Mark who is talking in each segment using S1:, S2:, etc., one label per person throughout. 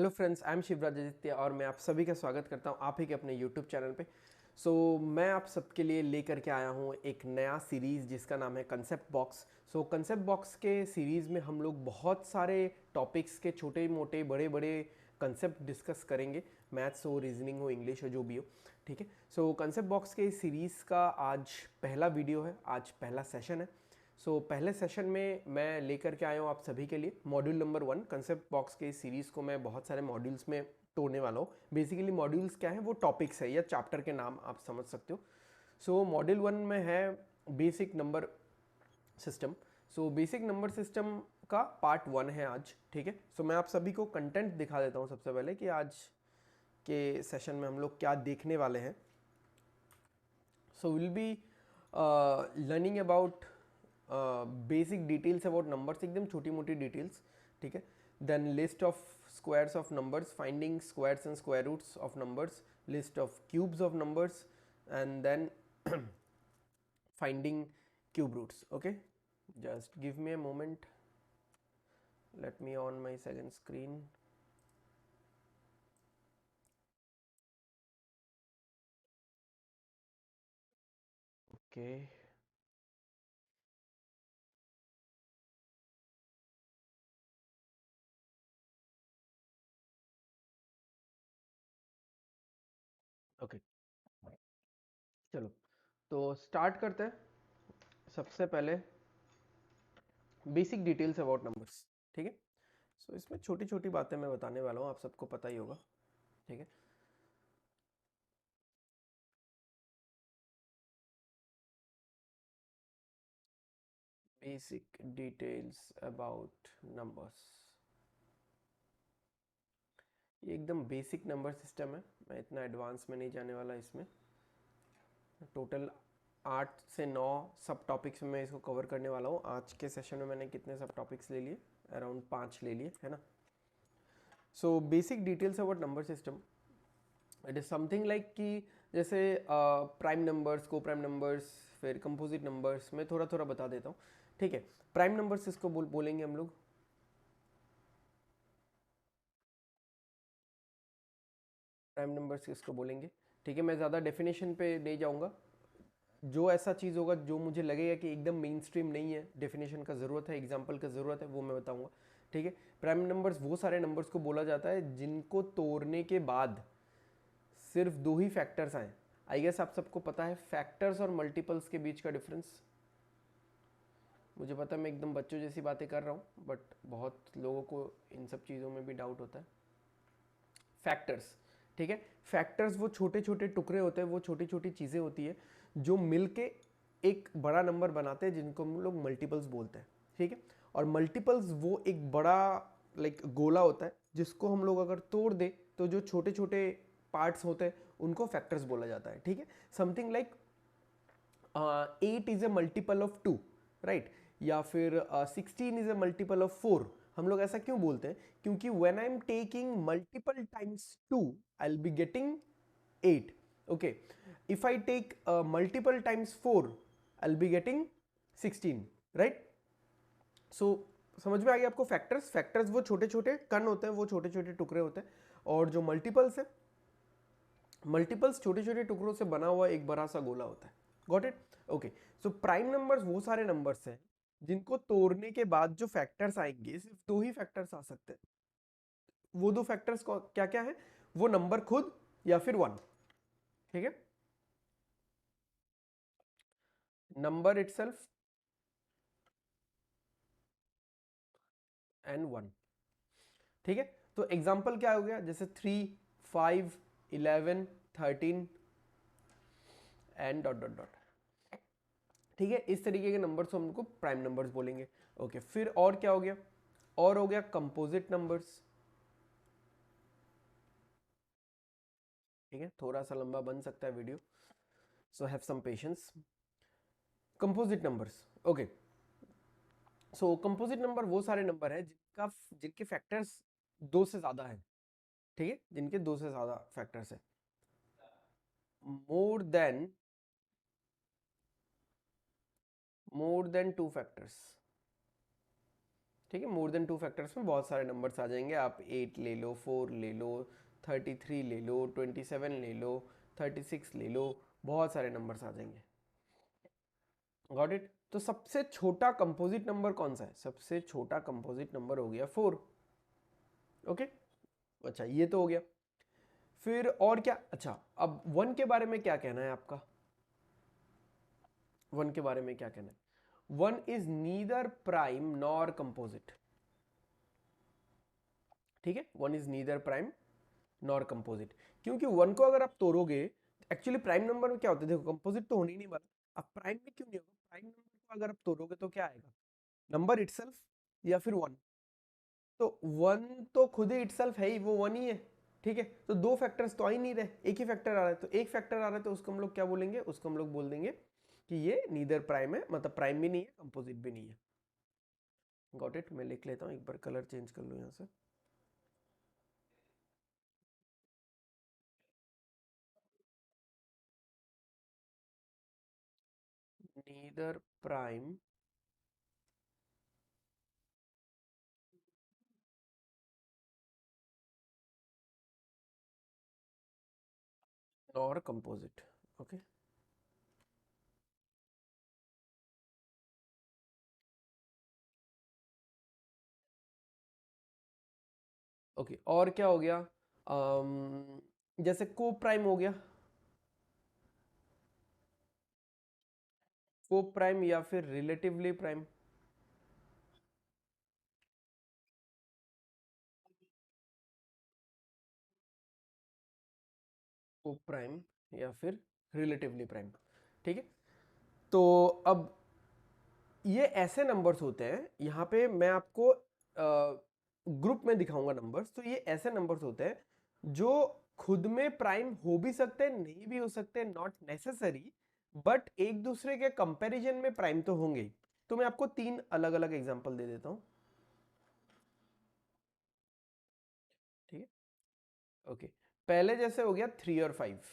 S1: Hello friends, I am Shivraj Aditya और मैं आप सभी का स्वागत करता हूं आप ही के अपने यूट्यूब चैनल पे। मैं आप सबके लिए लेकर के आया हूं एक नया सीरीज़ जिसका नाम है कंसेप्ट बॉक्स। कंसेप्ट बॉक्स के सीरीज़ में हम लोग बहुत सारे टॉपिक्स के छोटे मोटे बड़े बड़े कंसेप्ट डिस्कस करेंगे। मैथ्स हो, रीजनिंग हो, इंग्लिश हो, जो भी हो, ठीक है। कंसेप्ट बॉक्स के सीरीज़ का आज पहला वीडियो है, आज पहला सेशन है। पहले सेशन में मैं लेकर के आया हूँ आप सभी के लिए मॉड्यूल नंबर 1। कंसेप्ट बॉक्स के सीरीज़ को मैं बहुत सारे मॉड्यूल्स में तोड़ने वाला हूँ। बेसिकली मॉड्यूल्स क्या है, वो टॉपिक्स है या चैप्टर के नाम आप समझ सकते हो। मॉड्यूल 1 में है basic number system. Basic number system का पार्ट 1 है आज, ठीक है। मैं आप सभी को कंटेंट दिखा देता हूँ सबसे पहले कि आज के सेशन में हम लोग क्या देखने वाले हैं। Will be learning about basic details about numbers, एकदम छोटी मोटी डिटेल्स, ठीक है। Then list of squares of numbers, finding squares and square roots of numbers, list of cubes of numbers, and then finding cube roots. Okay, just give me a moment, let me on my second screen. Okay, okay, चलो तो start करते हैं। सबसे पहले basic details about numbers, ठीक है। इसमें छोटी छोटी बातें मैं बताने वाला हूँ, आप सबको पता ही होगा, ठीक है। बेसिक डिटेल्स अबाउट नंबर्स, ये एकदम बेसिक नंबर सिस्टम है। मैं इतना एडवांस में नहीं जाने वाला इसमें। टोटल 8 से 9 सब टॉपिक्स में मैं इसको कवर करने वाला हूँ। आज के सेशन में मैंने कितने सब टॉपिक्स ले लिए, अराउंड 5 ले लिए, है ना। Basic details about number system, it is something like कि जैसे प्राइम नंबर्स, को प्राइम नंबर्स, फिर कंपोजिट नंबर्स, मैं थोड़ा थोड़ा बता देता हूँ, ठीक है। प्राइम नंबर्स इसको बोलेंगे हम लोग। प्राइम नंबर्स किसको बोलेंगे, ठीक है। मैं ज़्यादा डेफिनेशन पे नहीं जाऊँगा। जो ऐसा चीज़ होगा जो मुझे लगेगा कि एकदम मेन स्ट्रीम नहीं है, डेफिनेशन का ज़रूरत है, एग्जाम्पल का ज़रूरत है, वो मैं बताऊंगा, ठीक है। प्राइम नंबर्स वो सारे नंबर्स को बोला जाता है जिनको तोड़ने के बाद सिर्फ दो ही फैक्टर्स आए। आई गेस आप सबको पता है फैक्टर्स और मल्टीपल्स के बीच का डिफरेंस। मुझे पता है मैं एकदम बच्चों जैसी बातें कर रहा हूँ, बट बहुत लोगों को इन सब चीज़ों में भी डाउट होता है। फैक्टर्स, ठीक है। फैक्टर्स वो छोटे छोटे टुकड़े होते हैं, वो छोटी छोटी चीज़ें होती है जो मिलके एक बड़ा नंबर बनाते हैं, जिनको हम लोग मल्टीपल्स बोलते हैं, ठीक है। और मल्टीपल्स वो एक बड़ा लाइक गोला होता है जिसको हम लोग अगर तोड़ दे तो जो छोटे छोटे पार्ट्स होते हैं उनको फैक्टर्स बोला जाता है, ठीक है। Something like 8 is a multiple of 2, right. या फिर 16 इज ए मल्टीपल ऑफ 4। हम लोग ऐसा क्यों बोलते हैं, क्योंकि when I am taking multiple times 2 I will be getting 8, okay. If I take multiple times 4 I will be getting 16, right. समझ में आ गया आपको। फैक्टर्स, फैक्टर्स वो छोटे छोटे कण होते हैं, वो छोटे छोटे टुकड़े होते हैं। और जो मल्टीपल्स है, मल्टीपल्स छोटे छोटे टुकड़ों से बना हुआ एक बड़ा सा गोला होता है। Got it, okay. Prime numbers वो सारे नंबर्स हैं जिनको तोड़ने के बाद जो फैक्टर्स आएंगे, सिर्फ दो ही फैक्टर्स आ सकते हैं। वो दो फैक्टर्स क्या क्या है, वो नंबर खुद या फिर वन, ठीक है। नंबर इटसेल्फ एंड वन, ठीक है। तो एग्जांपल क्या हो गया, जैसे 3, 5, 11, 13 एंड डॉट डॉट डॉट, ठीक है। इस तरीके के नंबर्स हम उनको प्राइम नंबर्स बोलेंगे, ओके। फिर और क्या हो गया, और हो गया कंपोजिट नंबर्स, ठीक है। थोड़ा सा लंबा बन सकता है video, so have some patience. Composite numbers, okay. Composite number वो सारे नंबर है जिनके फैक्टर्स दो से ज्यादा है, ठीक है। जिनके दो से ज्यादा फैक्टर्स है, मोर देन टू फैक्टर्स, ठीक है, मोर देन 2 फैक्टर्स में बहुत सारे नंबर्स आ जाएंगे। आप 8 ले लो, 4 ले लो, 33 ले लो, 27 ले लो, 36 ले लो, बहुत सारे नंबर्स आ जाएंगे। Got it. तो सबसे छोटा कंपोजिट नंबर कौन सा है? सबसे छोटा कंपोजिट नंबर हो गया 4। ओके, अच्छा ये तो हो गया। फिर और क्या? अच्छा, अब 1 के बारे में क्या कहना है आपका? 1 के बारे में क्या कहना है? 1 is neither prime nor composite. ठीक है, 1 is neither prime nor composite, क्योंकि 1 को अगर आप तोड़ोगे, एक्चुअली प्राइम नंबर में क्या होता है, देखो कंपोजिट तो होने ही नहीं वाला। अब प्राइम में क्यों नहीं होगा? प्राइम नंबर को अगर आप तोड़ोगे तो क्या आएगा? नंबर इटसेल्फ या फिर 1। तो 1 तो खुद ही इटसेल्फ है ही, वो 1 ही है। ठीक है, तो दो फैक्टर्स तो आ ही नहीं रहे, एक ही फैक्टर आ रहा है। तो एक फैक्टर आ रहा है तो उसको हम लोग क्या बोलेंगे? उसको हम लोग बोल देंगे कि ये नीदर प्राइम है, मतलब प्राइम भी नहीं है, कंपोजिट भी नहीं है। Got it. मैं लिख लेता हूँ, एक बार कलर चेंज कर लूँ यहाँ से। Neither prime nor composite. Okay, okay, और क्या हो गया? जैसे को प्राइम हो गया, को प्राइम या फिर रिलेटिवली प्राइम। को प्राइम या फिर रिलेटिवली प्राइम। ठीक है, तो अब ये ऐसे नंबर्स होते हैं, यहाँ पे मैं आपको ग्रुप में दिखाऊंगा नंबर्स। तो ये ऐसे नंबर्स होते हैं जो खुद में प्राइम हो भी सकते हैं, नहीं भी हो सकते, नॉट नेसेसरी, बट एक दूसरे के कंपैरिजन में प्राइम तो होंगे ही। तो मैं आपको 3 अलग अलग एग्जांपल दे देता हूं। ठीक है, ओके। पहले जैसे हो गया 3 और 5।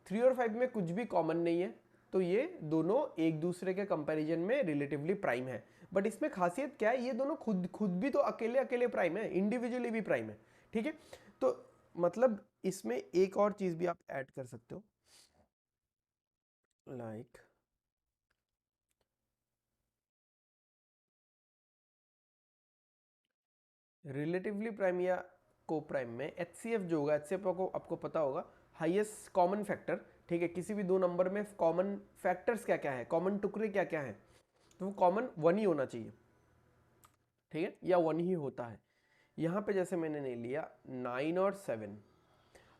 S1: 3 और 5 में कुछ भी कॉमन नहीं है, तो ये दोनों एक दूसरे के कंपैरिजन में रिलेटिवली प्राइम है। बट इसमें खासियत क्या है? ये दोनों खुद खुद भी तो अकेले अकेले प्राइम है, इंडिविजुअली भी प्राइम है। ठीक है, तो मतलब इसमें एक और चीज भी आप ऐड कर सकते हो, लाइक रिलेटिवली प्राइम या को प्राइम में एचसीएफ जो होगा, एचसीएफ को आपको पता होगा, हाईएस्ट कॉमन फैक्टर। ठीक है, किसी भी दो नंबर में कॉमन फैक्टर्स क्या क्या है, कॉमन टुकड़े क्या क्या है, तो वो कॉमन 1 ही होना चाहिए। ठीक है, या 1 ही होता है। यहां पे जैसे मैंने नहीं लिया 9 और 7।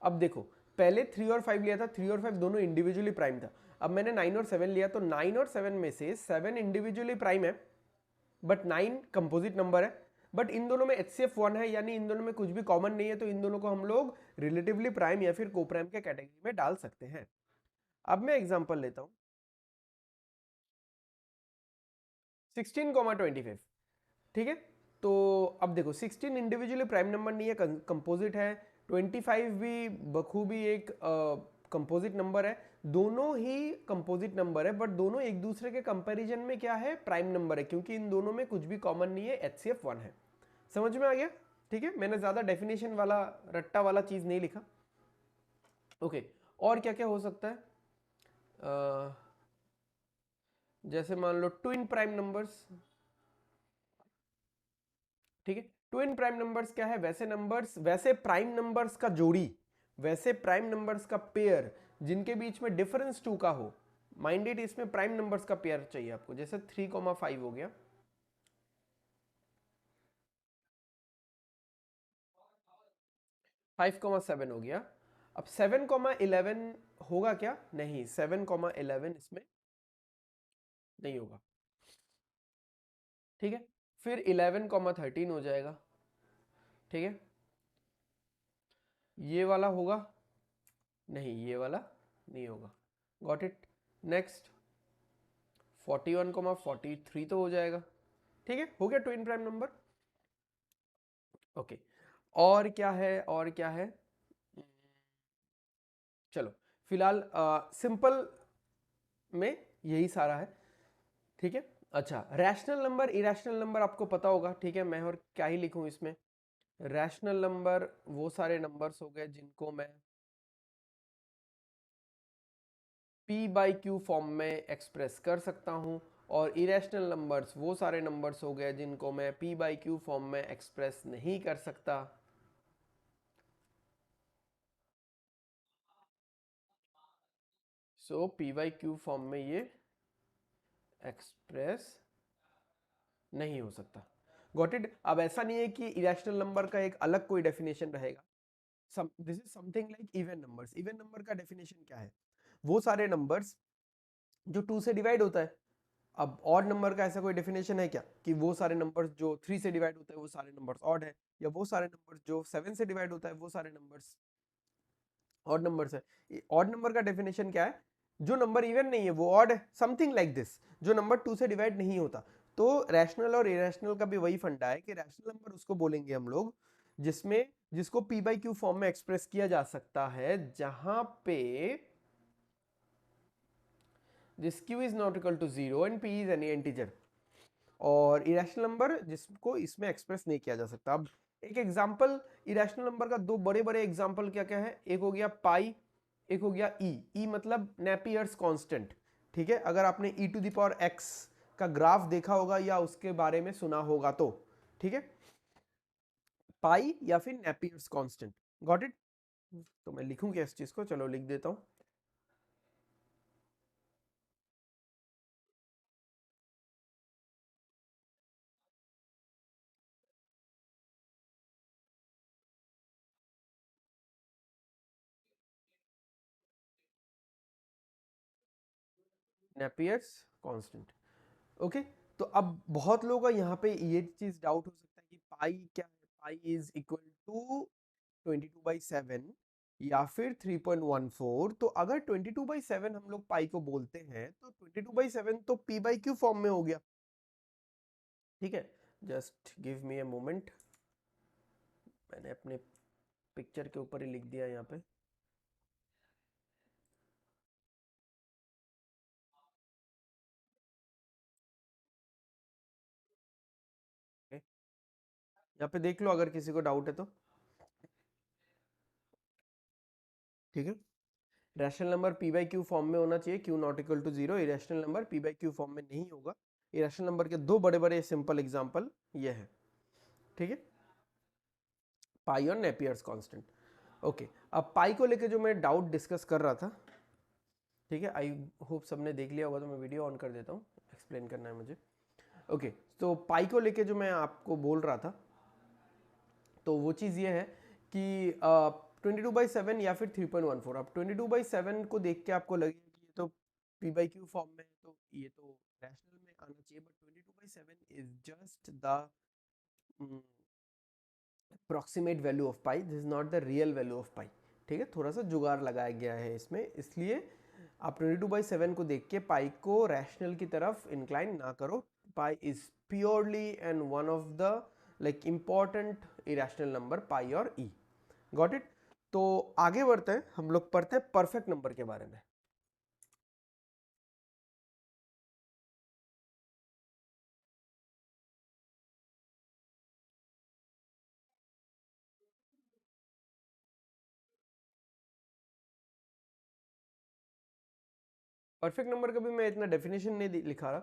S1: अब देखो, पहले 3 और 5 लिया था, 3 और 5 दोनों इंडिविजुअली प्राइम था। अब मैंने 9 और 7 लिया, तो 9 और 7 में से 7 इंडिविजुअली प्राइम है, बट 9 कंपोजिट नंबर है। बट इन दोनों में एचसीएफ 1 है, यानी इन दोनों में कुछ भी कॉमन नहीं है, तो इन दोनों को हम लोग रिलेटिवली प्राइम या फिर को प्राइम के कैटेगरी में डाल सकते हैं। अब मैं एग्जांपल लेता हूं 16,25। ठीक है, तो अब देखो 16 इंडिविजुअली प्राइम नंबर नहीं है, कंपोजिट है। 25 भी बखूबी एक कंपोजिट नंबर है। दोनों ही कंपोजिट नंबर है, बट दोनों एक दूसरे के कंपैरिजन में क्या है? प्राइम नंबर है, क्योंकि इन दोनों में कुछ भी कॉमन नहीं है, एचसीएफ 1 है। समझ में आ गया? ठीक है, मैंने ज्यादा डेफिनेशन वाला रट्टा वाला चीज नहीं लिखा। ओके, और क्या क्या हो सकता है? जैसे मान लो ट्विन प्राइम नंबर्स। ठीक है, ट्विन प्राइम नंबर्स क्या है? वैसे नंबर्स, वैसे प्राइम नंबर्स का जोड़ी, वैसे प्राइम नंबर्स का पेयर जिनके बीच में डिफरेंस 2 का हो। माइंडेड, इसमें प्राइम नंबर्स का पेयर चाहिए आपको। जैसे 3,5 हो गया, 5,7 हो गया। अब 7,11 होगा क्या? नहीं, 7,11 इसमें नहीं होगा। ठीक है, फिर 11,13 हो जाएगा। ठीक है, ये वाला होगा? नहीं, ये वाला नहीं होगा। Got it. नेक्स्ट 41,43 तो हो जाएगा। ठीक है, हो गया ट्विन प्राइम नंबर। ओके, और क्या है? और क्या है? चलो, फिलहाल सिंपल में यही सारा है। ठीक है, अच्छा, रैशनल नंबर इरेशनल नंबर आपको पता होगा, ठीक है। मैं और क्या ही लिखूं इसमें, रैशनल नंबर वो सारे नंबर्स हो गए जिनको मैं p बाई क्यू फॉर्म में एक्सप्रेस कर सकता हूं, और इरेशनल नंबर्स वो सारे नंबर्स हो गए जिनको मैं p बाई क्यू फॉर्म में एक्सप्रेस नहीं कर सकता। सो p बाई क्यू फॉर्म में ये एक्सप्रेस नहीं हो सकता। Got it. अब ऐसा नहीं है कि इरेशनल नंबर का एक अलग कोई डेफिनेशन रहेगा। This is something like even numbers. Even number का डेफिनेशन क्या है, वो सारे नंबर्स जो 2 से डिवाइड होता है। अब ऑड नंबर का ऐसा कोई डेफिनेशन है क्या कि वो सारे नंबर्स जो 3 से डिवाइड होता है वो सारे नंबर्स ऑड है, या वो सारे नंबर्स जो 7 से डिवाइड होता है वो सारे नंबर्स ऑड नंबर्स है। ऑड नंबर का डेफिनेशन क्या है, जो नंबर इवन नहीं है वो ऑड है, समथिंग लाइक दिस, जो नंबर 2 से डिवाइड नहीं होता। तो रैशनल और इरेशनल का भी वही फंडा है कि रैशनल नंबर उसको बोलेंगे हम लोग जिसमें जिसको p बाई क्यू फॉर्म में एक्सप्रेस किया जा सकता है, जहां पे this q is not equal to 0 and p is any integer. और इरेशनल नंबर जिसको इसमें एक्सप्रेस नहीं किया जा सकता। अब एक एग्जांपल इरेशनल नंबर का, दो बड़े बड़े एग्जांपल क्या क्या है, एक हो गया पाई, एक हो गया ई मतलब नेपियर्स कांस्टेंट, ठीक है। अगर आपने e to the power x का ग्राफ देखा होगा या उसके बारे में सुना होगा तो, ठीक है, पाई या फिर नेपियर्स कांस्टेंट। Got it. तो मैं लिखूं क्या इस चीज को, चलो लिख देता हूं। Napier's constant. ओके। तो अब बहुत लोगों का यहाँ पे ये चीज डाउट हो सकता है कि पाई क्या है, पाई इज इक्वल टू 22/7 या फिर 3.14। तो अगर 22/7 हम लोग पाई को बोलते हैं तो 22/7 तो p बाई क्यू फॉर्म में हो गया, ठीक है। Just give me a moment, मैंने अपने पिक्चर के ऊपर ही लिख दिया यहाँ पे। okay? यहाँ पे देख लो अगर किसी को डाउट है तो, ठीक है। Rational number p by Q form में होना चाहिए, q not equal to 0। Irrational number p by Q form में नहीं होगा। इरेशनल नंबर के दो बड़े बड़े सिंपल एग्जांपल ये है, ठीक है, पाई और नेपियर्स कांस्टेंट। ओके। अब पाई को लेके जो मैं डाउट डिस्कस कर रहा था, ठीक है, आई होप सबने देख लिया होगा, तो मैं वीडियो ऑन कर देता हूँ, एक्सप्लेन करना है मुझे। ओके। तो पाई को लेके जो मैं आपको बोल रहा था, तो वो चीज़ ये है कि 22/7 या फिर 3.14। अब 22/7 को देख के आपको लगेगा कि ये तो p बाई क्यू फॉर्म में है, तो ये तो रैशनल में आना चाहिए, but 22/7 is just the approximate value of pi, this is not the real value of pi, ठीक है। थोड़ा सा जुगाड़ लगाया गया है इसमें, इसलिए आप 22/7 को देख के पाई को रैशनल की तरफ इंक्लाइन ना करो। Pi is purely and one of the like important irrational number, pi और ई। Got it. तो आगे बढ़ते हैं, हम लोग पढ़ते हैं परफेक्ट नंबर के बारे में। परफेक्ट नंबर का भी मैं इतना डेफिनेशन नहीं लिखा रहा,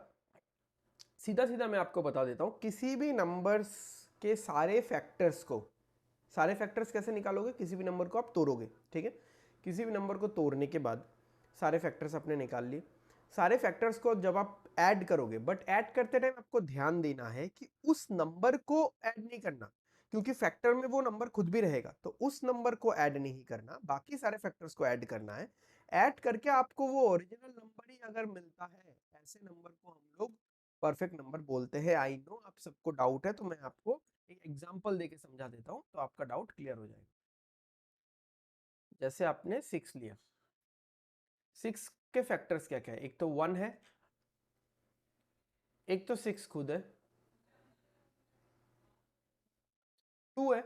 S1: सीधा सीधा मैं आपको बता देता हूं। किसी भी नंबर्स के सारे फैक्टर्स को, सारे फैक्टर्स कैसे निकालोगे, किसी भी नंबर को आप तोड़ोगे, ठीक है। किसी भी नंबर को तोड़ने के बाद सारे फैक्टर्स आपने निकाल लिए, सारे फैक्टर्स को जब आप ऐड करोगे, बट ऐड करते टाइम आपको ध्यान देना है कि उस नंबर को ऐड नहीं करना, क्योंकि फैक्टर में वो नंबर खुद भी रहेगा, तो उस नंबर को ऐड नहीं करना, बाकी सारे फैक्टर्स को ऐड करना है। ऐड करके आपको वो ओरिजिनल नंबर ही अगर मिलता है, ऐसे नंबर को हम लोग परफेक्ट नंबर बोलते हैं। आई नो आप सबको डाउट है, तो मैं आपको एक एग्जांपल देके समझा देता हूं, तो आपका डाउट क्लियर हो जाएगा। जैसे आपने 6 लिया, 6 के फैक्टर्स क्या क्या है, एक तो 1 है, एक तो 6 खुद है, 2 है,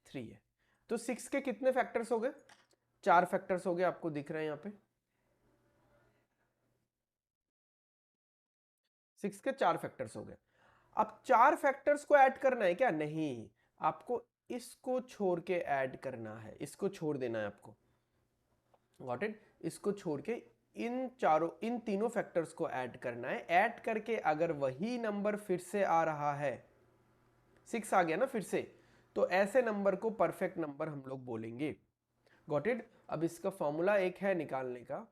S1: 3 है। तो 6 के कितने फैक्टर्स हो गए, 4 फैक्टर्स हो गए, आपको दिख रहे हैं यहाँ पे। 6 के 4 फैक्टर्स हो गए। अब 4 फैक्टर्स को ऐड करना है क्या? नहीं, आपको इसको छोड़ के ऐड करना है, इसको छोड़ देना है आपको। Got it? इसको छोड़ के इन तीनों फैक्टर्स को ऐड करना है। ऐड करके अगर वही नंबर फिर से आ रहा है, 6 आ गया ना फिर से, तो ऐसे नंबर को परफेक्ट नंबर हम लोग बोलेंगे। Got it? अब इसका फॉर्मूला एक है निकालने का,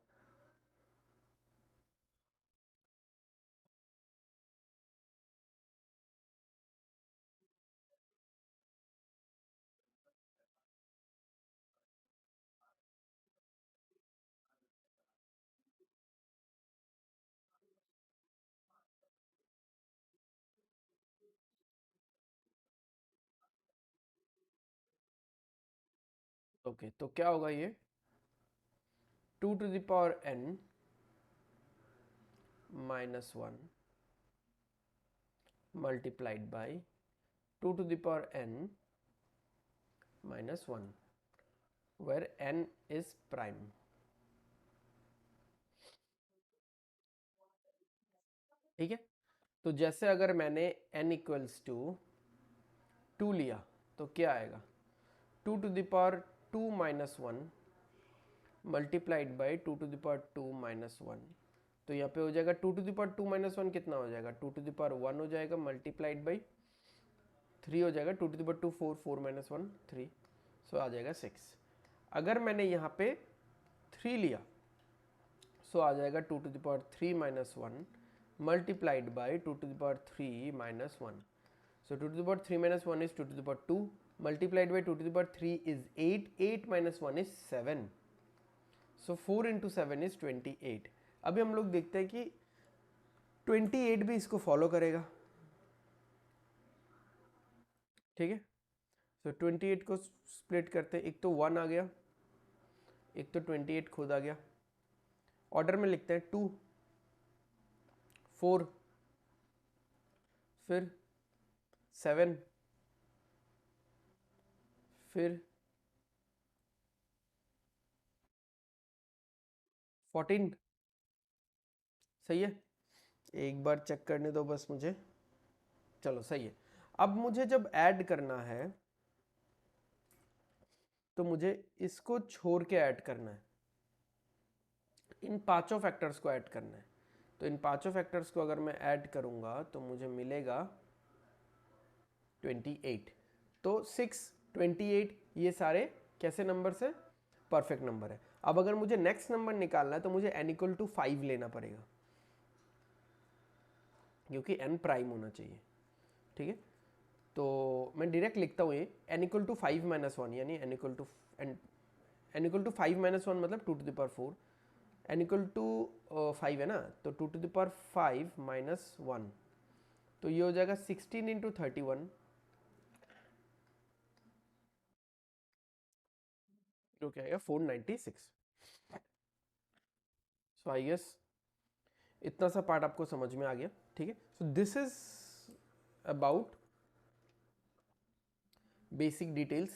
S1: ओके तो क्या होगा ये, 2 to the power n minus 1 multiplied by 2 to the power n minus 1 where n is prime। ठीक है, तो जैसे अगर मैंने n इक्वल्स टू 2 लिया तो क्या आएगा, 2 to the power 2 - 1 multiplied by 2 to the power 2 - 1। तो यहाँ पे हो जाएगा 2 to the power 2 - 1 कितना हो जाएगा, 2 to the power 1 हो जाएगा मल्टीप्लाइड बाई 3 हो जाएगा, 2 to the power 2 4, 4 - 1 3, सो आ जाएगा 6। अगर मैंने यहाँ पे 3 लिया सो आ जाएगा 2 to the power 3 - 1 multiplied by 2 to the power 3 - 1। So 2 to the power 3 - 1 is 2 to the power 2 multiplied by 2 to the power 3 is 8, 8 - 1 is 7, so 4 into 7 is 28। अभी हम लोग देखते हैं कि 28 भी इसको फॉलो करेगा। ठीक है, तो 28 को स्प्लिट करते, एक तो 1 आ गया, एक तो 28 खुद आ गया। ऑर्डर में लिखते हैं 2 4 फिर 7 फिर 14। सही है, एक बार चेक करने दो बस मुझे। चलो सही है। अब मुझे जब ऐड करना है तो मुझे इसको छोड़ के ऐड करना है, इन पांचों फैक्टर्स को ऐड करना है। तो इन पांचों फैक्टर्स को अगर मैं ऐड करूंगा तो मुझे मिलेगा 28। तो 6 28 ये सारे कैसे नंबर्स हैं, परफेक्ट नंबर है। अब अगर मुझे नेक्स्ट नंबर निकालना है तो मुझे n इक्वल टू 5 लेना पड़ेगा, क्योंकि n प्राइम होना चाहिए। ठीक है, तो मैं डायरेक्ट लिखता हूँ ये n इक्वल टू 5 - 1, यानी n equal to n equal to 5 - 1 मतलब 2 to the power 4, n equal to 5 है ना, तो 2 to the power 5 - 1, तो ये हो जाएगा 16 into 31, जो क्या आएगा 496। सो आई गेस इतना सा पार्ट आपको समझ में आ गया। ठीक है, so this is about basic details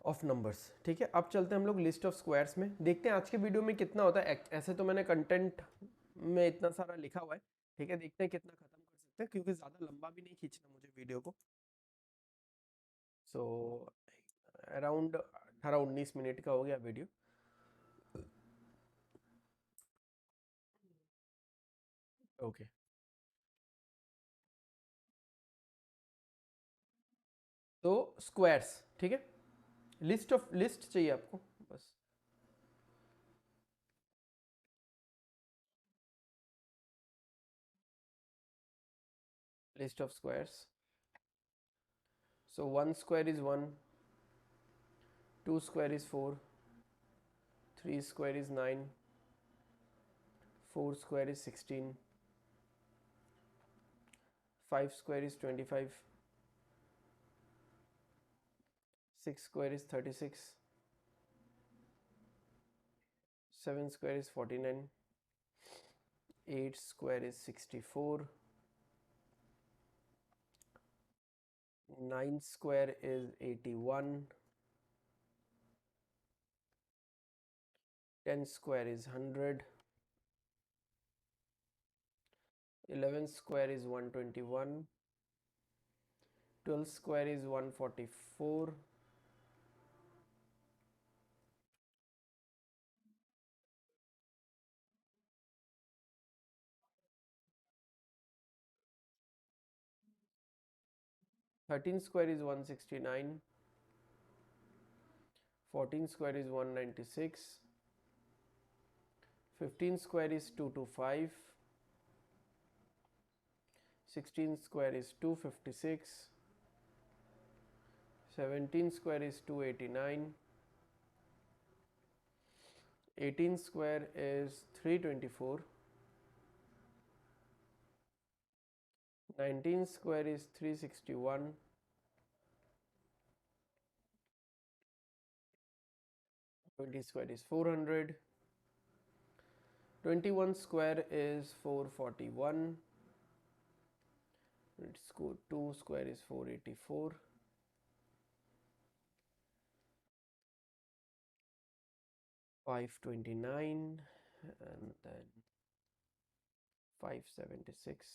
S1: of numbers. ठीक है, अब चलते हैं हम लोग लिस्ट ऑफ स्क्वायर्स में, देखते हैं आज के वीडियो में कितना होता है। ऐसे तो मैंने कंटेंट में इतना सारा लिखा हुआ है। ठीक है, देखते हैं कितना खत्म कर सकते हैं, क्योंकि ज़्यादा लंबा भी नहीं खींचना मुझे वीडियो को। सो अराउंड 18-19 मिनट का हो गया वीडियो। ओके, तो स्क्वायर्स, ठीक है, लिस्ट चाहिए आपको बस। List of squares, so 1 square is 1, 2 square is 4, 3 square is 9, 4 square is 16, 5 square is 25, 6 square is 36, 7 square is 49, 8 square is 64, 9 square is 81, 10 square is 100, 11 square is 121, 12 square is 144, 13 square is 169, 14 square is 196, 15 square is 225, 16 square is 256, 17 square is 289, 18 square is 324, 19 square is 361, 20 square is 400, 21 square is 441, 2 square is 484, 529, and then 576,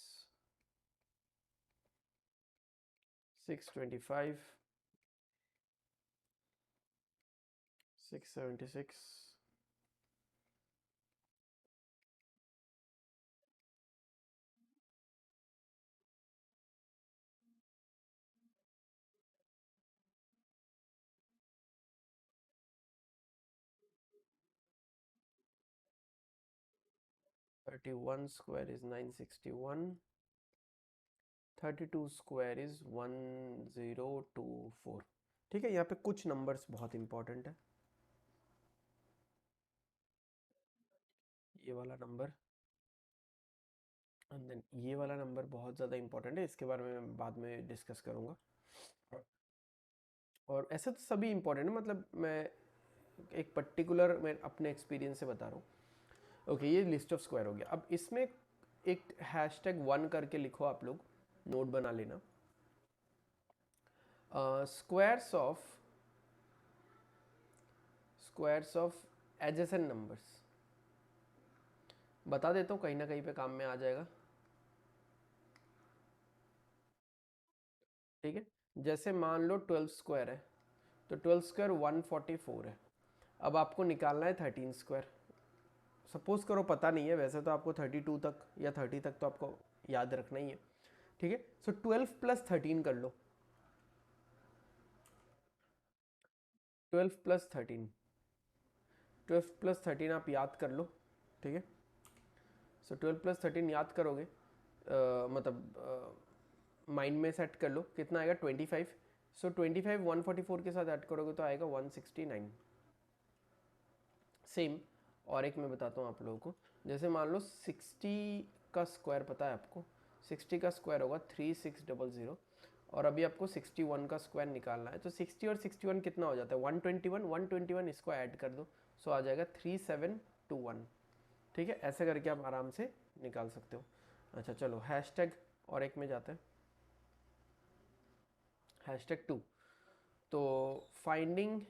S1: 625, 676, 31 square is 961, 32 square is 1024। ठीक है, यहाँ पे कुछ numbers बहुत important है। ये वाला number and then ये वाला नंबर बहुत ज़्यादा इंपॉर्टेंट है, इसके बारे में मैं बाद में डिस्कस करूँगा। और ऐसे तो सभी इंपॉर्टेंट है, मतलब मैं एक पर्टिकुलर मैं अपने एक्सपीरियंस से बता रहा हूँ। ओके, ये लिस्ट ऑफ स्क्वायर हो गया। अब इसमें एक हैशटैग 1 करके लिखो, आप लोग नोट बना लेना। स्क्वायर्स ऑफ एडजेसेंट नंबर्स बता देता हूँ, कहीं ना कहीं पे काम में आ जाएगा। ठीक है, जैसे मान लो 12 स्क्वायर है, तो 12 स्क्वायर 144 है। अब आपको निकालना है 13 स्क्वायर। सपोज करो पता नहीं है, वैसे तो आपको 32 तक या 30 तक तो आपको याद रखना ही है। ठीक है, सो 12 प्लस 13 कर लो। 12 प्लस 13, 12 प्लस 13 आप याद कर लो। ठीक है, सो 12 प्लस 13 याद करोगे, मतलब माइंड में सेट कर लो, कितना आएगा 25। सो 25 144 के साथ ऐड करोगे तो आएगा 169। सेम और एक मैं बताता हूँ आप लोगों को। जैसे मान लो 60 का स्क्वायर पता है आपको, 60 का स्क्वायर होगा 3600, और अभी आपको 61 का स्क्वायर निकालना है। तो 60 और 61 कितना हो जाता है 121, 121 इसको ऐड कर दो, सो आ जाएगा 3721। ठीक है, ऐसे करके आप आराम से निकाल सकते हो। अच्छा चलो, हैशटैग और एक में जाते हैं, हैशटैग 2। तो finding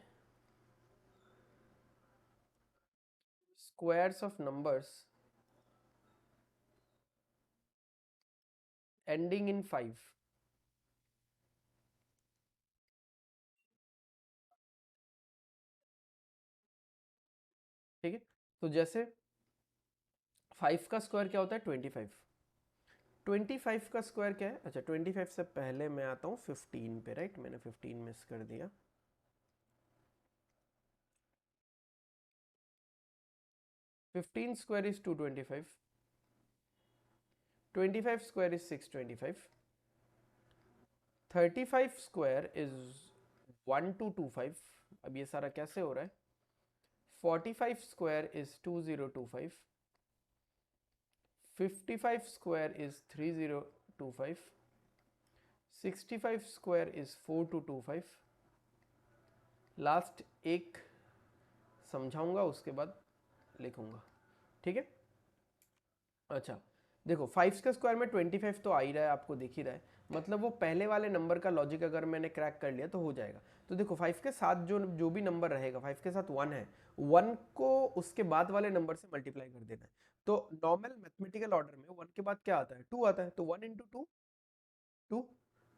S1: squares of numbers ending in 5। ठीक है, तो जैसे 5 का स्क्वायर क्या होता है 25। 25 का स्क्वायर क्या है, अच्छा 25 से पहले मैं आता हूँ 15 पे, राइट, मैंने 15 मिस कर दिया। 15 square is 225, 25 square is 625, 35 square is 1225। अब ये सारा कैसे हो रहा है, 45 square is 2025, 55 square is 3025, 65 square is 4225। Last एक समझाऊंगा, उसके बाद लिखूंगा। ठीक है, अच्छा देखो 5 का स्क्वायर में 25 तो आ ही रहा है, आपको दिख ही रहा है, मतलब वो पहले वाले नंबर का लॉजिक अगर मैंने क्रैक कर लिया तो हो जाएगा। तो देखो 5 के साथ जो जो भी नंबर रहेगा, 5 के साथ 1 है, 1 को उसके बाद वाले नंबर से मल्टीप्लाई कर देना है। तो नॉर्मल मैथमेटिकल ऑर्डर में 1 के बाद क्या आता है, 2 आता है, तो 1 इंटू 2 2,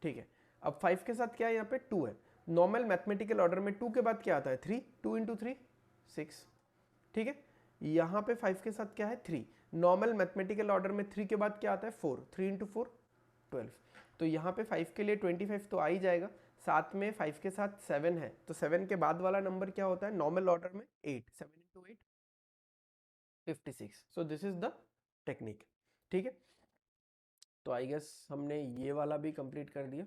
S1: ठीक है। अब 5 के साथ क्या है, यहाँ पे 2 है। नॉर्मल मैथमेटिकल ऑर्डर में 2 के बाद क्या आता है, 3, 2 इंटू 3 6, ठीक है। यहाँ पे 5 के साथ क्या है, 3। नॉर्मल मैथमेटिकल ऑर्डर में 3 के बाद क्या आता है, 4, 3 इंटू 4 12। तो यहाँ पे 5 के लिए 25 तो आ ही जाएगा, साथ में 5 के साथ 7 है, तो 7 के बाद वाला नंबर क्या होता है नॉर्मल ऑर्डर में, 8, 7 into 8 56। So this is the technique, ठीक है। तो आई गेस हमने ये वाला भी कंप्लीट कर दिया,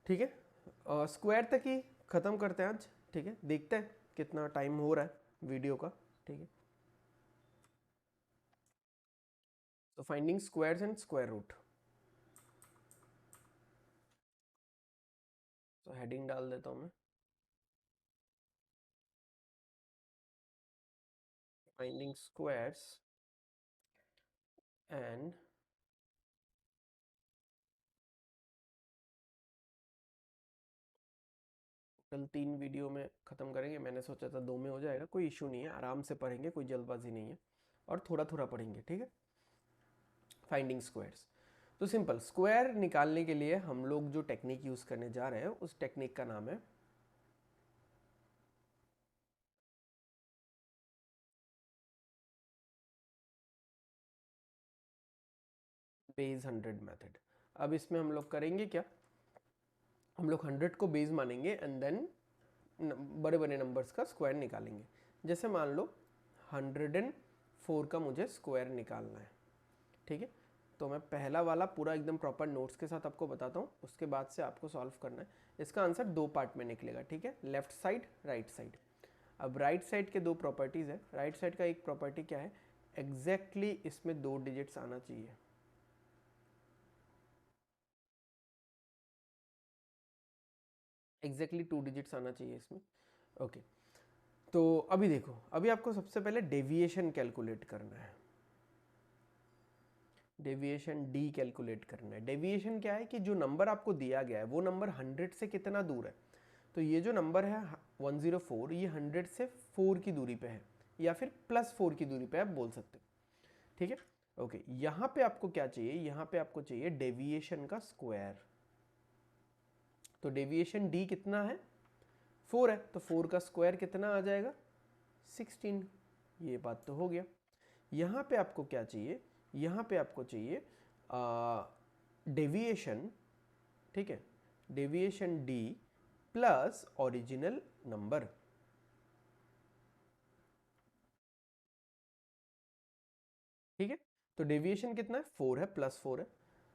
S1: ठीक है। स्क्वायर तक ही ख़त्म करते हैं आज, ठीक है। देखते हैं कितना टाइम हो रहा है वीडियो का, ठीक है। तो finding squares and square root, तो हेडिंग डाल देता हूँ मैं, फाइंडिंग स्क्वायर्स एंड कल 3 वीडियो में ख़त्म करेंगे, मैंने सोचा था 2 में हो जाएगा, कोई इशू नहीं है, आराम से पढ़ेंगे, कोई जल्दबाजी नहीं है, और थोड़ा थोड़ा पढ़ेंगे, ठीक है। फाइंडिंग स्क्वायर्स, तो सिंपल स्क्वायर निकालने के लिए हम लोग जो टेक्निक यूज़ करने जा रहे हैं उस टेक्निक का नाम है बेस 100 मेथड। अब इसमें हम लोग करेंगे क्या, हम लोग 100 को बेस मानेंगे एंड देन बड़े बड़े नंबर्स का स्क्वायर निकालेंगे। जैसे मान लो 104 का मुझे स्क्वायर निकालना है, ठीक है। तो मैं पहला वाला पूरा एकदम प्रॉपर नोट्स के साथ आपको बताता हूँ, उसके बाद से आपको सॉल्व करना है। इसका आंसर 2 पार्ट में निकलेगा, ठीक है, लेफ्ट साइड राइट साइड। अब राइट साइड के 2 प्रॉपर्टीज़ है। राइट साइड का एक प्रॉपर्टी क्या है, एग्जैक्टली इसमें 2 डिजिट्स आना चाहिए, एग्जैक्टली 2 डिजिट्स आना चाहिए इसमें, ओके। तो अभी देखो, अभी आपको सबसे पहले डेविएशन कैलकुलेट करना है, डेविएशन डी कैलकुलेट करना है। डेविएशन क्या है कि जो नंबर आपको दिया गया है वो नंबर 100 से कितना दूर है। तो ये जो नंबर है 104, ये 100 से 4 की दूरी पे है, या फिर +4 की दूरी पे आप बोल सकते हो, ठीक है, ओके। यहाँ पे आपको क्या चाहिए, यहाँ पे आपको चाहिए डेविएशन का स्क्वायर। तो डेविएशन डी कितना है, 4 है, तो 4 का स्क्वायर कितना आ जाएगा, 16। ये बात तो हो गया। यहाँ पे आपको क्या चाहिए, यहाँ पे आपको चाहिए डेविएशन, ठीक है, deviation D plus original number, ठीक है। तो डेविएशन कितना है, 4 है, +4 है,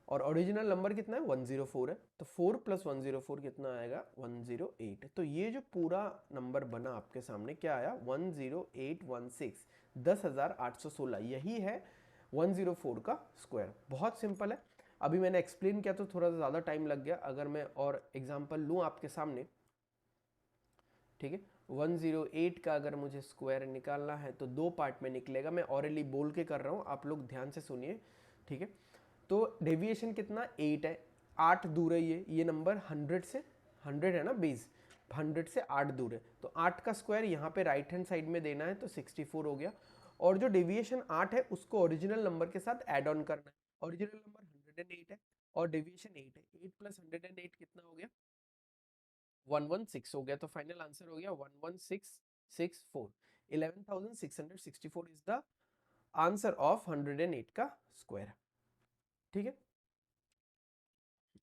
S1: और ओरिजिनल नंबर कितना है, 104 है। तो 4 + 104 कितना आएगा, 108। तो ये जो पूरा नंबर बना आपके सामने क्या आया, 10816, 10,816, यही है 104 का स्क्वायर। बहुत सिंपल है। अभी मैंने एक्सप्लेन किया तो थोड़ा ज़्यादा टाइम लग गया, अगर मैं और एग्जाम्पल लूँ आपके सामने, ठीक है। 108 का अगर मुझे स्क्वायर निकालना है तो 2 पार्ट में निकलेगा, मैं ऑरली बोल के कर रहा हूँ, आप लोग ध्यान से सुनिए, ठीक है। तो डेविएशन कितना, 8 है, 8 दूर है, ये नंबर 100 से, 100 है ना बेस, 100 से 8 दूर है, तो 8 का स्क्वायर यहाँ पे राइट हैंड साइड में देना है, तो 64 हो गया। और जो डेविएशन 8 है उसको ओरिजिनल नंबर के साथ ऐड ऑन करना है। ओरिजिनल नंबर 108 है और डेविएशन 8 है, 8 + 108 कितना हो गया, 116 हो गया। तो फाइनल आंसर हो गया 11664, 11,664 इज द आंसर ऑफ 108 का स्क्वायर, ठीक है।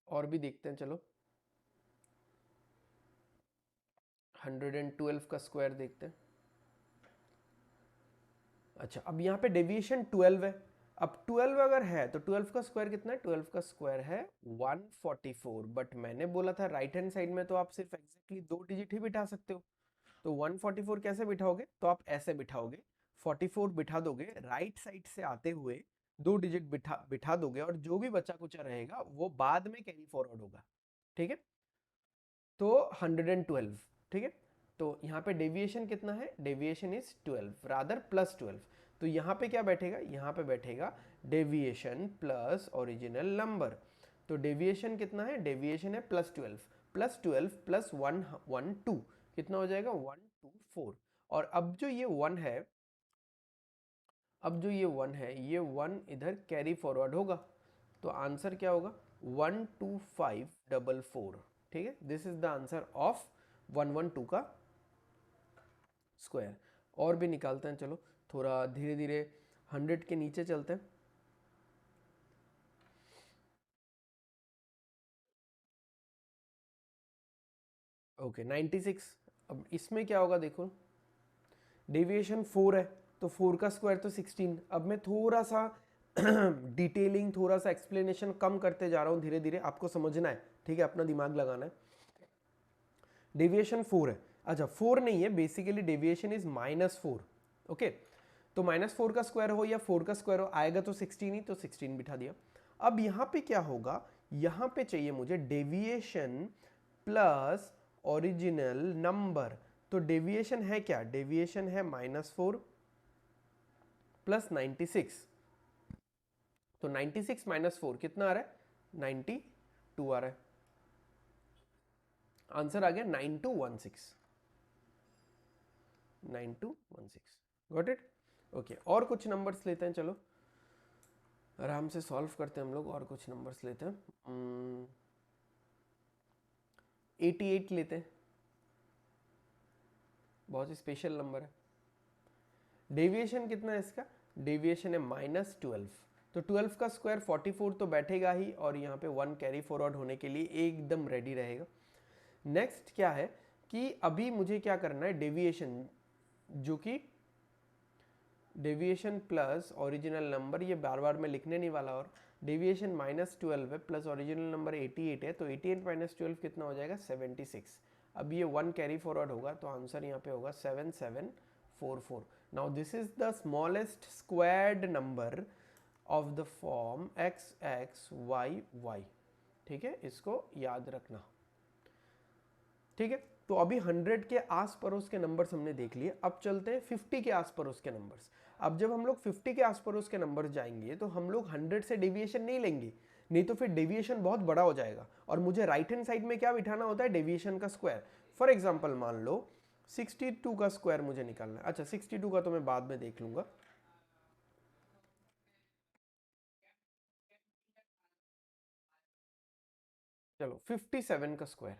S1: और भी देखते हैं, चलो 112 का स्क्वायर देखते हैं। अच्छा, अब यहाँ पे डेविएशन 12 है। अब 12 अगर है तो 12 का स्क्वायर कितना है, 12 का स्क्वायर है 144, बट मैंने बोला था राइट हैंड साइड में तो आप सिर्फ एग्जैक्टली 2 डिजिट ही बिठा सकते हो। तो 144 कैसे बिठाओगे, तो आप ऐसे बिठाओगे, 44 बिठा दोगे, राइट साइड से आते हुए 2 डिजिट बिठा बिठा दोगे, और जो भी बचा कुचा रहेगा वो बाद में कैरी फॉरवर्ड होगा, ठीक है। तो 112, ठीक है। तो यहाँ पे डेविएशन कितना है, डेविएशन इज 12 रादर +12। तो यहाँ पे क्या बैठेगा, यहाँ पे बैठेगा डेविएशन प्लस ओरिजिनल नंबर। तो डेविएशन कितना है, डेविएशन है +12, +12 + 112 कितना हो जाएगा, 4। और अब जो ये 1 है, ये 1 इधर कैरी फॉरवर्ड होगा, तो आंसर क्या होगा 12544। ठीक है, this is the answer of 112 का स्क्वायर। और भी निकालते हैं, चलो थोड़ा धीरे धीरे 100 के नीचे चलते हैं। ओके 96। अब इसमें क्या होगा देखो, डेविएशन 4 है तो 4 का स्क्वायर तो 16। अब मैं थोड़ा सा डिटेलिंग, थोड़ा सा एक्सप्लेनेशन कम करते जा रहा हूँ धीरे धीरे, आपको समझना है, ठीक है, अपना दिमाग लगाना है। डेविएशन 4 है, अच्छा 4 नहीं है, बेसिकली डेविएशन इज -4। ओके, तो -4 का स्क्वायर हो या 4 का स्क्वायर हो, आएगा तो 16 ही, तो 16 बिठा दिया। अब यहां पे क्या होगा, यहां पे चाहिए मुझे डेविएशन प्लस ओरिजिनल नंबर। तो डेविएशन है क्या, डेविएशन है -4 प्लस 96। तो 96 माइनस 4 कितना आ रहा है, 92 आ रहा है। आंसर आ गया 9216, 9216। Got it. ओके, और कुछ नंबर्स लेते हैं, चलो आराम से सॉल्व करते हैं हम लोग, और कुछ नंबर्स लेते हैं। 88 लेते हैं, बहुत ही स्पेशल नंबर है। डेविएशन कितना है इसका, डेविएशन है -12। तो 12 का स्क्वायर 44 तो बैठेगा ही, और यहाँ पे 1 कैरी फॉरवर्ड होने के लिए एकदम रेडी रहेगा। नेक्स्ट क्या है कि अभी मुझे क्या करना है, डेविएशन, जो कि डेविएशन प्लस ओरिजिनल नंबर, ये बार बार मैं लिखने नहीं वाला, और डेविएशन -12 है प्लस ओरिजिनल नंबर 88 है, तो 88 माइनस 12 कितना हो जाएगा 76। अब ये 1 कैरी फॉरवर्ड होगा, तो आंसर यहाँ पे होगा 7744। Now this is the smallest squared number of the form x x y y। ठीक है, इसको याद रखना। ठीक है, तो अभी 100 के आस पड़ोस के नंबर्स हमने देख लिए, अब चलते हैं 50 के आस पड़ोस के नंबर्स। अब जब हम लोग 50 के आस पड़ोस के नंबर्स जाएंगे, तो हम लोग 100 से डेविएशन नहीं लेंगे, नहीं तो फिर डेविएशन बहुत बड़ा हो जाएगा, और मुझे राइट हैंड साइड में क्या बिठाना होता है, डेविएशन का स्क्वायर। फॉर एग्जाम्पल मान लो 62 का स्क्वायर मुझे निकालना है, अच्छा 62 का तो मैं बाद में देख लूंगा। चलो 57 का स्क्वायर,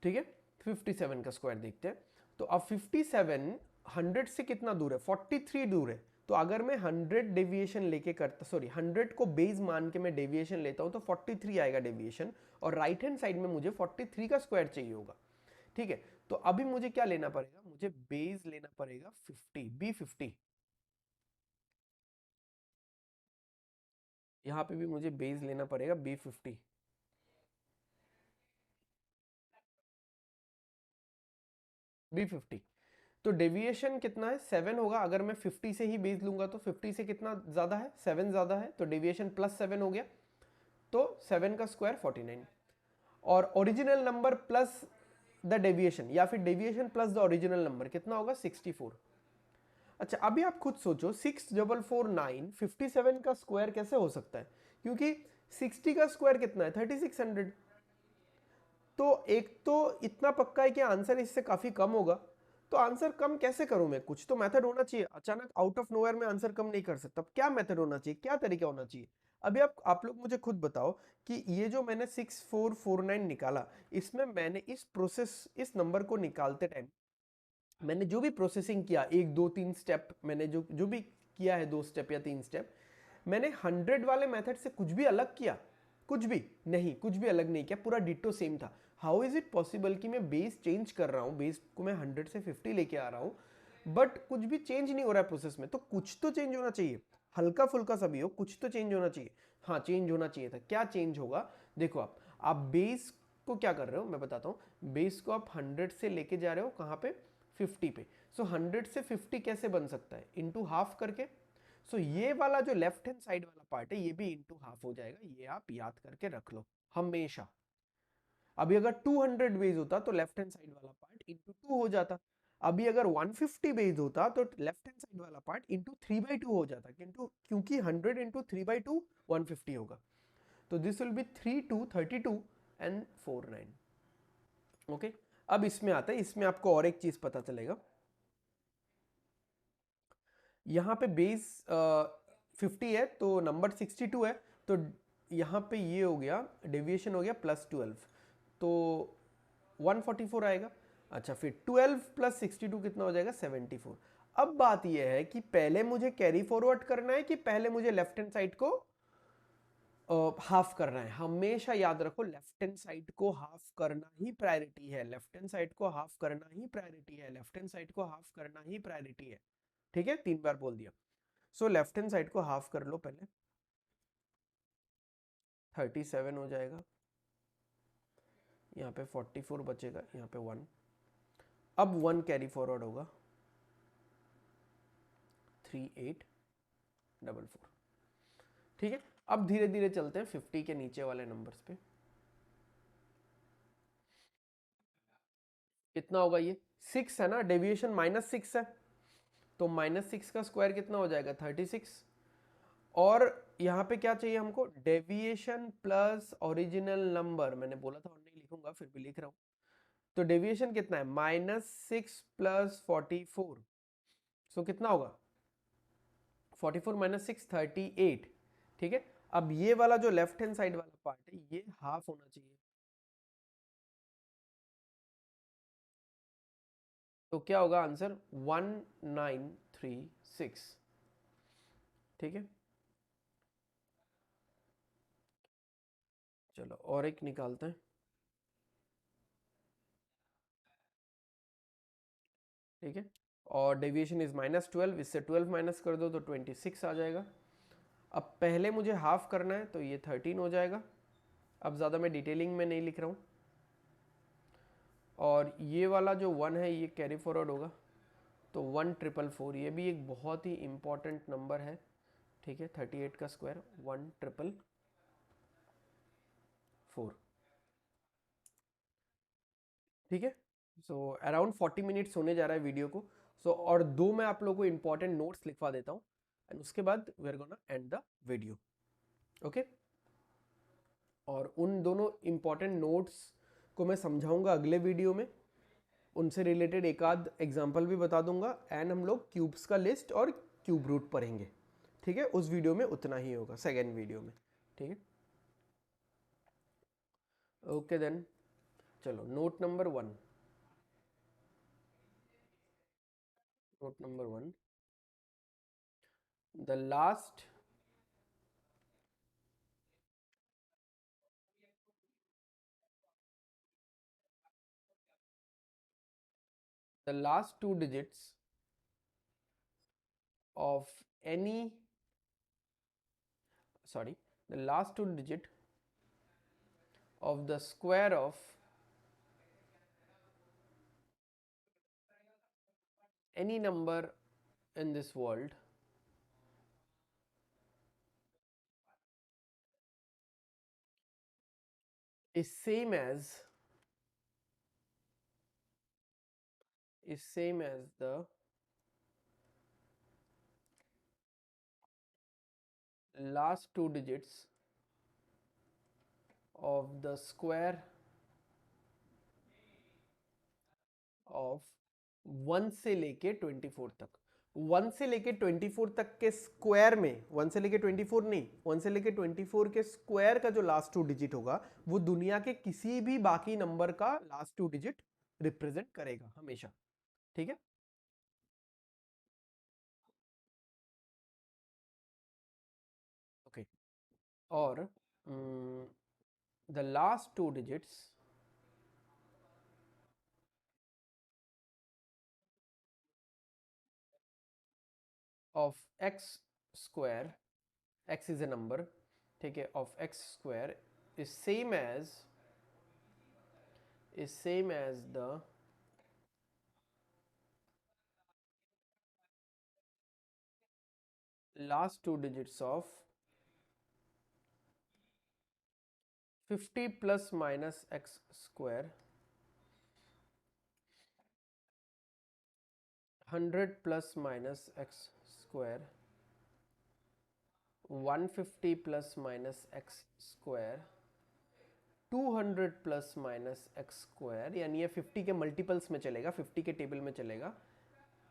S1: ठीक है, 57 का स्क्वायर देखते हैं। तो अब 57 100 से कितना दूर है, 43 दूर है। तो अगर मैं 100 डेविएशन लेके करता, सॉरी 100 को बेस मान के मैं डेविएशन लेता हूं, तो 43 आएगा डेविएशन, और राइट हैंड साइड में मुझे 43 का स्क्वायर चाहिए होगा। ठीक है, तो अभी मुझे क्या लेना पड़ेगा, मुझे बेस लेना पड़ेगा 50, B50। यहां पे भी मुझे बेस लेना पड़ेगा B50। B50, तो डेविएशन कितना है 7 होगा, अगर मैं 50 से ही बेस लूंगा, तो 50 से कितना ज्यादा है, 7 ज्यादा है, तो डेविएशन +7 हो गया, तो 7 का स्क्वायर 49। और original number plus the deviation, या फिर deviation plus the original number कितना होगा 64। अच्छा अभी आप खुद सोचो, 6449 57 का स्क्वायर कैसे हो सकता है, क्योंकि 60 का स्क्वायर कितना है 3600। तो एक तो इतना पक्का है कि आंसर इससे काफी कम होगा, तो आंसर कम कैसे करूं मैं, कुछ तो मेथड होना चाहिए, अचानक आउट ऑफ नोवेयर में आंसर कम नहीं कर सकता, क्या मेथड होना चाहिए, क्या तरीका होना चाहिए। अभी आप लोग मुझे खुद बताओ कि ये जो मैंने 6449 निकाला, इसमें मैंने इस प्रोसेस, इस नंबर को निकालते टाइम मैंने जो भी प्रोसेसिंग किया, 1 2 3 स्टेप मैंने जो जो भी किया है, 2 स्टेप या 3 स्टेप, मैंने 100 वाले मेथड से कुछ भी अलग किया, कुछ भी नहीं, कुछ भी अलग नहीं किया, पूरा डिट्टो सेम था। हाउ इज इट पॉसिबल कि मैं बेस चेंज कर रहा हूँ, बेस को मैं 100 से 50 लेके आ रहा हूँ, बट कुछ भी चेंज नहीं हो रहा है प्रोसेस में, तो कुछ तो चेंज होना चाहिए, हल्का फुल्का सा भी हो, कुछ तो चेंज होना चाहिए। हाँ चेंज होना चाहिए था, क्या चेंज होगा, देखो आप बेस को क्या कर रहे हो मैं बताता हूँ, बेस को आप 100 से लेके जा रहे हो कहाँ पे, 50 पे। सो 100 से 50 कैसे बन सकता है, इंटू हाफ करके। सो ये वाला जो लेफ्ट हैंड साइड वाला पार्ट है, ये भी इंटू हाफ हो जाएगा, ये आप याद करके रख लो हमेशा। अभी अगर 200 बेस होता तो लेफ्ट हैंड साइड वाला पार्ट इंटू 2 हो जाता, अभी अगर 150 बेस होता तो लेफ्ट हैंड साइड वाला पार्ट इंटू 3/2 हो जाता, किंतु क्योंकि 100 इंटू 3/2 150 होगा, तो this will be 3 2 32 and 49। Okay, अब इसमें आता है, इसमें आपको और एक चीज पता चलेगा। यहाँ पे बेस 50 है तो नंबर 62 है, तो यहाँ पे ये हो गया, डेविएशन हो गया +12, तो 144 आएगा। अच्छा, फिर 12 + 62 कितना हो जाएगा? 74। अब बात यह है कि पहले मुझे कैरी फॉरवर्ड करना है कि पहले मुझे लेफ्ट हैंड साइड को हाफ करना है। हमेशा याद रखो, लेफ्ट हैंड साइड को हाफ करना ही प्रायोरिटी है, लेफ्ट हैंड साइड को हाफ करना ही प्रायोरिटी है, लेफ्ट हैंड साइड को हाफ करना ही प्रायोरिटी है। ठीक है, 3 बार बोल दिया। सो लेफ्ट हैंड साइड को हाफ कर लो पहले, 37 हो जाएगा, यहाँ पे 44 बचेगा, यहाँ पे 1, अब 1 कैरी फॉरवर्ड होगा, 3844। ठीक है, अब धीरे धीरे चलते हैं 50 के नीचे वाले नंबर्स पे। कितना होगा ये? 6 है ना, डेविएशन -6 है, तो -6 का स्क्वायर कितना हो जाएगा? 36। और यहाँ पे क्या चाहिए हमको? Deviation plus original number. मैंने बोला था और नहीं लिखूंगा, फिर भी लिख रहा हूँ। तो डेविएशन कितना है? -6 + 44, सो कितना होगा? 44 - 6 38। ठीक है, अब ये वाला जो लेफ्ट हैंड साइड वाला पार्ट है ये हाफ होना चाहिए, तो क्या होगा आंसर? 1936। ठीक है, चलो और एक निकालते हैं। ठीक है, और डेविएशन इज -12, इससे 12 माइनस कर दो तो 26 आ जाएगा। अब पहले मुझे हाफ करना है तो ये 13 हो जाएगा। अब ज़्यादा मैं डिटेलिंग में नहीं लिख रहा हूँ। और ये वाला जो 1 है ये कैरी फॉरवर्ड होगा, तो 1444, ये भी एक बहुत ही इंपॉर्टेंट नंबर है। ठीक है, 38 का स्क्वायर 1444। ठीक है, सो अराउंड 40 मिनट्स होने जा रहा है वीडियो को। सो और दो मैं आप लोगों को इंपॉर्टेंट नोट्स लिखवा देता हूँ, एंड उसके बाद we are gonna and the video. Okay, और उन दोनों इंपॉर्टेंट नोट्स को मैं समझाऊंगा अगले वीडियो में, उनसे रिलेटेड एक आध एग्जाम्पल भी बता दूंगा, एंड हम लोग क्यूब्स का लिस्ट और क्यूब रूट पढ़ेंगे। ठीक है, उस वीडियो में उतना ही होगा, सेकेंड वीडियो में। ठीक है, ओके देन, चलो note number 1। Note number 1, the last the last two digits of any, sorry, the last two digit of the square of any number in this world is same as the last two digits of the square of 1 से लेके 24 तक। 1 से लेके 24 तक के square में, 1 से लेके 24 नहीं, 1 से लेके 24 के स्क्वायर का जो लास्ट टू डिजिट होगा वो दुनिया के किसी भी बाकी नंबर का लास्ट टू डिजिट रिप्रेजेंट करेगा हमेशा। ठीक है, ओके, और the last two digits of x square, x is a number, ठीक है, of x square is same as the last two digits of 50 plus minus x square, 100 plus minus x square, 150 plus minus x square, 200 plus minus x square, यानी ये 50 के multiples में चलेगा, 50 के table में चलेगा,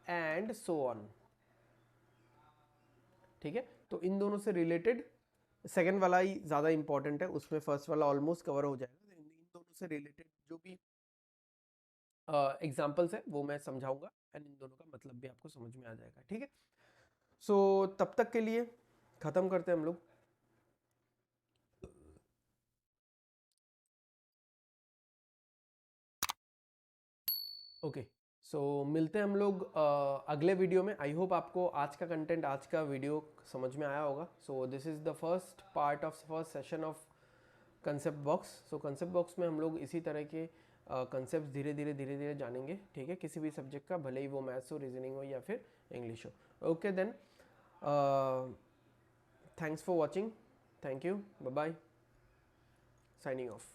S1: एंड सो ऑन। ठीक है, तो इन दोनों से रिलेटेड सेकंड वाला ही ज़्यादा इंपॉर्टेंट है, उसमें फर्स्ट वाला ऑलमोस्ट कवर हो जाएगा। इन दोनों से रिलेटेड जो भी एग्जाम्पल्स है वो मैं समझाऊंगा, एंड इन दोनों का मतलब भी आपको समझ में आ जाएगा। ठीक है, सो तब तक के लिए ख़त्म करते हैं हम लोग। ओके, सो मिलते हैं हम लोग अगले वीडियो में। आई होप आपको आज का कंटेंट, आज का वीडियो समझ में आया होगा। So this is the first part of first session of concept box. So concept box में हम लोग इसी तरह के कंसेप्ट धीरे धीरे जानेंगे। ठीक है, किसी भी सब्जेक्ट का, भले ही वो मैथ्स हो, रीजनिंग हो या फिर इंग्लिश हो। Okay then, thanks for watching, thank you, bye bye, signing of.